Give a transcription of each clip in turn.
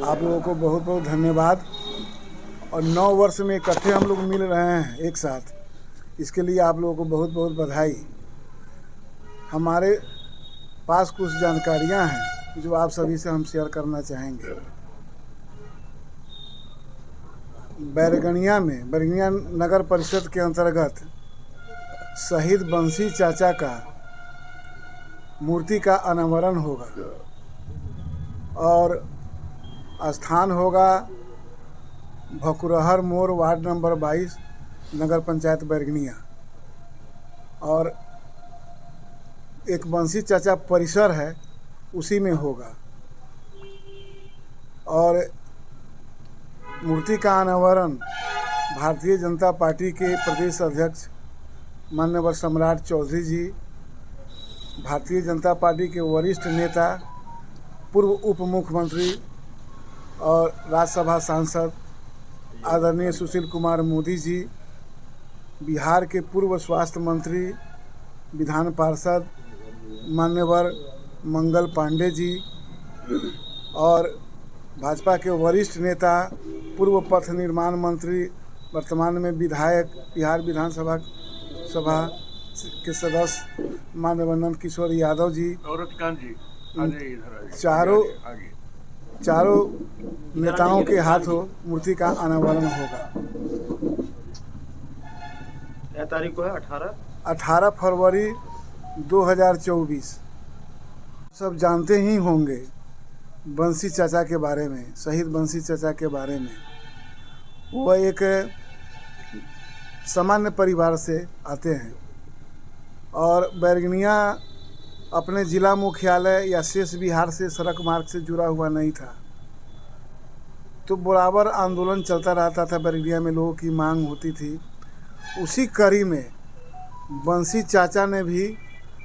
आप लोगों को बहुत बहुत धन्यवाद। और 9 वर्ष में इकट्ठे हम लोग मिल रहे हैं एक साथ, इसके लिए आप लोगों को बहुत बहुत बधाई। हमारे पास कुछ जानकारियां हैं जो आप सभी से हम शेयर करना चाहेंगे। बैरगनिया नगर परिषद के अंतर्गत शहीद बंसी चाचा का मूर्ति का अनावरण होगा और स्थान होगा भकुरहर मोड़, वार्ड नंबर 22, नगर पंचायत बैरगनिया। और एक बंसी चाचा परिसर है, उसी में होगा। और मूर्ति का अनावरण भारतीय जनता पार्टी के प्रदेश अध्यक्ष माननीय सम्राट चौधरी जी, भारतीय जनता पार्टी के वरिष्ठ नेता, पूर्व उप मुख्यमंत्री और राज्यसभा सांसद आदरणीय सुशील कुमार मोदी जी, बिहार के पूर्व स्वास्थ्य मंत्री, विधान पार्षद मान्यवर मंगल पांडे जी, और भाजपा के वरिष्ठ नेता, पूर्व पथ निर्माण मंत्री, वर्तमान में विधायक, बिहार विधानसभा के सदस्य माननीय नंद किशोर यादव जी, चारों नेताओं के हाथों मूर्ति का अनावरण होगा। क्या तारीख को है? 18 फरवरी 2024। सब जानते ही होंगे बंसी चाचा के बारे में, शहीद बंसी चाचा के बारे में। वह एक सामान्य परिवार से आते हैं और बैरगनिया अपने जिला मुख्यालय या शेष बिहार से सड़क मार्ग से जुड़ा हुआ नहीं था, तो बराबर आंदोलन चलता रहता था। बैरगनिया में लोगों की मांग होती थी। उसी कड़ी में बंसी चाचा ने भी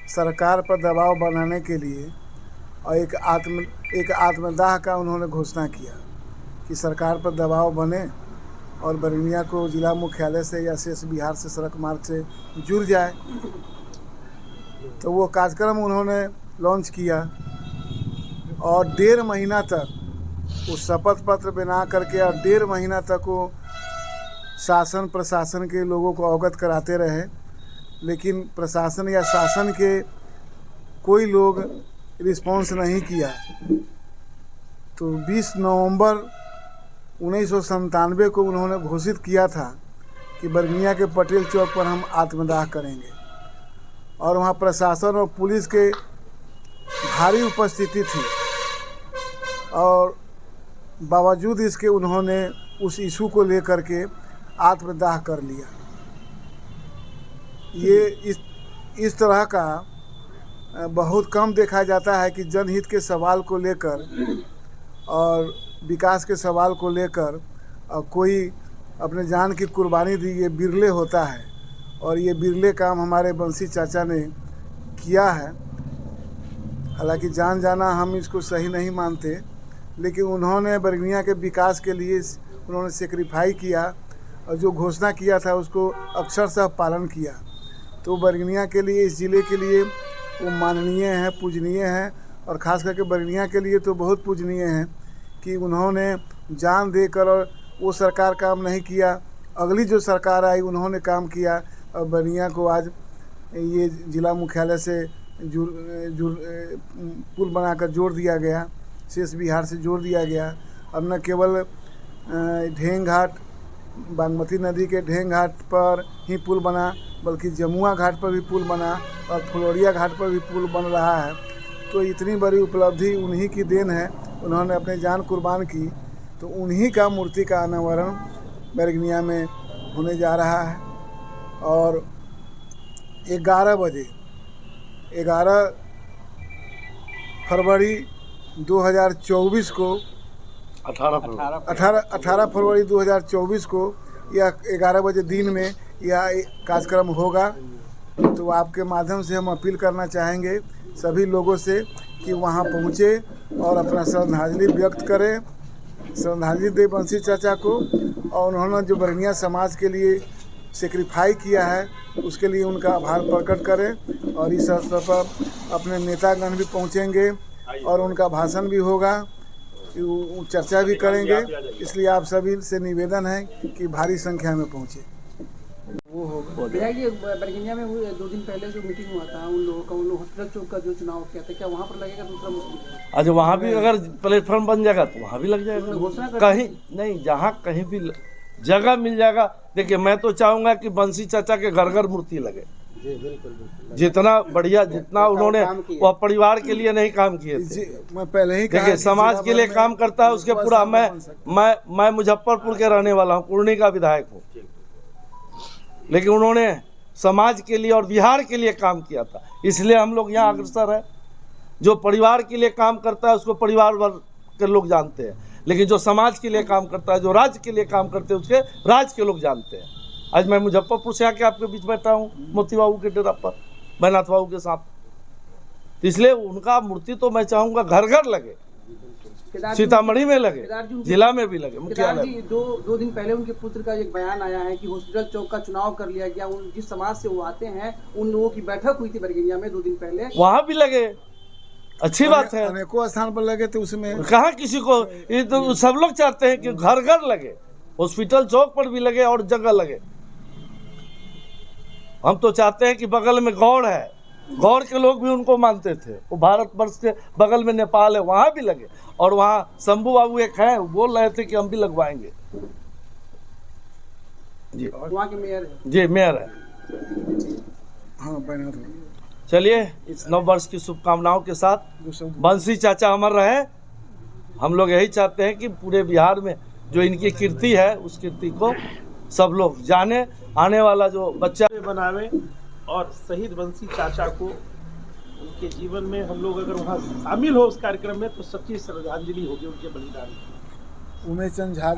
सरकार पर दबाव बनाने के लिए और एक आत्मदाह का उन्होंने घोषणा किया कि सरकार पर दबाव बने और बैरगनिया को जिला मुख्यालय से या शेष बिहार से सड़क मार्ग से जुड़ जाए। तो वो कार्यक्रम उन्होंने लॉन्च किया और 1.5 महीना तक वो शपथ पत्र बना करके और 1.5 महीना तक वो शासन प्रशासन के लोगों को अवगत कराते रहे, लेकिन प्रशासन या शासन के कोई लोग रिस्पॉन्स नहीं किया। तो 20 नवंबर 1997 को उन्होंने घोषित किया था कि बैरगनिया के पटेल चौक पर हम आत्मदाह करेंगे, और वहाँ प्रशासन और पुलिस के भारी उपस्थिति थी। और बावजूद इसके उन्होंने उस इशू को लेकर के आत्मदाह कर लिया। ये इस तरह का बहुत कम देखा जाता है कि जनहित के सवाल को लेकर और विकास के सवाल को लेकर कोई अपने जान की कुर्बानी दी। ये बिरले होता है और ये बिरले काम हमारे बंसी चाचा ने किया है। हालांकि जान जाना हम इसको सही नहीं मानते, लेकिन उन्होंने बैरगनिया के विकास के लिए उन्होंने सेक्रीफाई किया और जो घोषणा किया था उसको अक्षरशः पालन किया। तो बैरगनिया के लिए, इस ज़िले के लिए वो माननीय हैं, पूजनीय हैं। और ख़ास करके बैरगनिया के लिए तो बहुत पूजनीय हैं कि उन्होंने जान देकर, और वो सरकार काम नहीं किया, अगली जो सरकार आई उन्होंने काम किया और बैरगनिया को आज ये जिला मुख्यालय से पुल बनाकर जोड़ दिया गया, शेष बिहार से जोड़ दिया गया। अब न केवल ढेंग घाट, बागमती नदी के ढेंग घाट पर ही पुल बना, बल्कि जमुआ घाट पर भी पुल बना और फुलोरिया घाट पर भी पुल बन रहा है। तो इतनी बड़ी उपलब्धि उन्हीं की देन है, उन्होंने अपनी जान कुर्बान की। तो उन्हीं का मूर्ति का अनावरण बैरगनिया में होने जा रहा है। और 11 बजे 11 फरवरी 2024 को 18 फरवरी 2024 को या 11 बजे दिन में यह कार्यक्रम होगा। तो आपके माध्यम से हम अपील करना चाहेंगे सभी लोगों से कि वहां पहुंचे और अपना श्रद्धांजलि व्यक्त करें, श्रद्धांजलि दें बंसी चाचा को। और उन्होंने जो बैरगनिया समाज के लिए सेक्रीफाई किया है उसके लिए उनका आभार प्रकट करें। और इस अवसर पर अपने नेतागण भी पहुंचेंगे और उनका भाषण भी होगा। वो चर्चा भी करेंगे, इसलिए आप सभी से निवेदन है कि भारी संख्या में पहुँचे। वो होगा विधायक जी, बरगनिया में वो 2 दिन पहले जो मीटिंग हुआ था उन लोगों का, उन लोग हॉस्पिटल चौक का जो चुनाव किया था, क्या वहाँ पर लगेगा दूसरा मुस्लिम? अच्छा, वहाँ भी अगर प्लेटफॉर्म बन जाएगा तो वहाँ भी लग जाएगा। घोषणा कर कहीं नहीं, जहाँ कहीं भी जगह मिल जाएगा। देखिए, मैं तो चाहूँगा कि बंसी चाचा के घर घर मूर्ति लगे। जी बिल्कुल। जितना बढ़िया, जितना उन्होंने वह परिवार के लिए नहीं काम किए थे। जी, मैं पहले ही कहा देखिए, कि समाज जिला के लिए भर में काम करता है उसके पूरा। बन सकता मैं मुजफ्फरपुर के रहने वाला हूँ, कुर्नी का विधायक हूँ, लेकिन उन्होंने समाज के लिए और बिहार के लिए काम किया था, इसलिए हम लोग यहाँ अग्रसर है। जो परिवार के लिए काम करता है उसको परिवार वर्ग के लोग जानते हैं, लेकिन जो समाज के लिए काम करता है, जो राज्य के लिए काम करते हैं, उसके राज्य के लोग जानते हैं। आज मैं मुजफ्फरपुर से आके आपके बीच बैठा हूँ, मोती बाबू के डेरा पर, बैनाथ बाबू के साथ। तो इसलिए उनका मूर्ति तो मैं चाहूँगा घर घर लगे, सीतामढ़ी में लगे, जिला में भी लगे, मुख्यालय में। 2 दिन पहले उनके पुत्र का एक बयान आया है कि हॉस्पिटल चौक का चुनाव कर लिया गया। उन जिस समाज से वो आते हैं उन लोगों की बैठक हुई थी बरगनिया में 2 दिन पहले, वहाँ भी लगे, अच्छी बात है। अनेकों स्थान पर लगे थे, उसमें कहाँ किसी को, ये तो सब लोग चाहते हैं कि घर घर लगे, हॉस्पिटल चौक पर भी लगे और जगह लगे। हम तो चाहते हैं कि बगल में गौड़ है, गौड़ के लोग भी उनको मानते थे। वो भारतवर्ष के बगल में नेपाल है, वहाँ भी लगे। और वहाँ शंभू बाबू एक है, बोल रहे थे कि हम भी लगवाएंगे। जी, वहाँ के मेयर है। जी मेयर है। हाँ, बैनर चलिए, इस नव वर्ष की शुभकामनाओं के साथ बंसी चाचा अमर रहे। हम लोग यही चाहते हैं कि पूरे बिहार में जो इनकी कीर्ति है, उस कीर्ति को सब लोग जाने। आने वाला जो बच्चा बनावे और शहीद बंसी चाचा को उनके जीवन में हम लोग अगर वहाँ शामिल हो उस कार्यक्रम में, तो सच्ची श्रद्धांजलि होगी उनके बलिदान की। उमेश चंद झा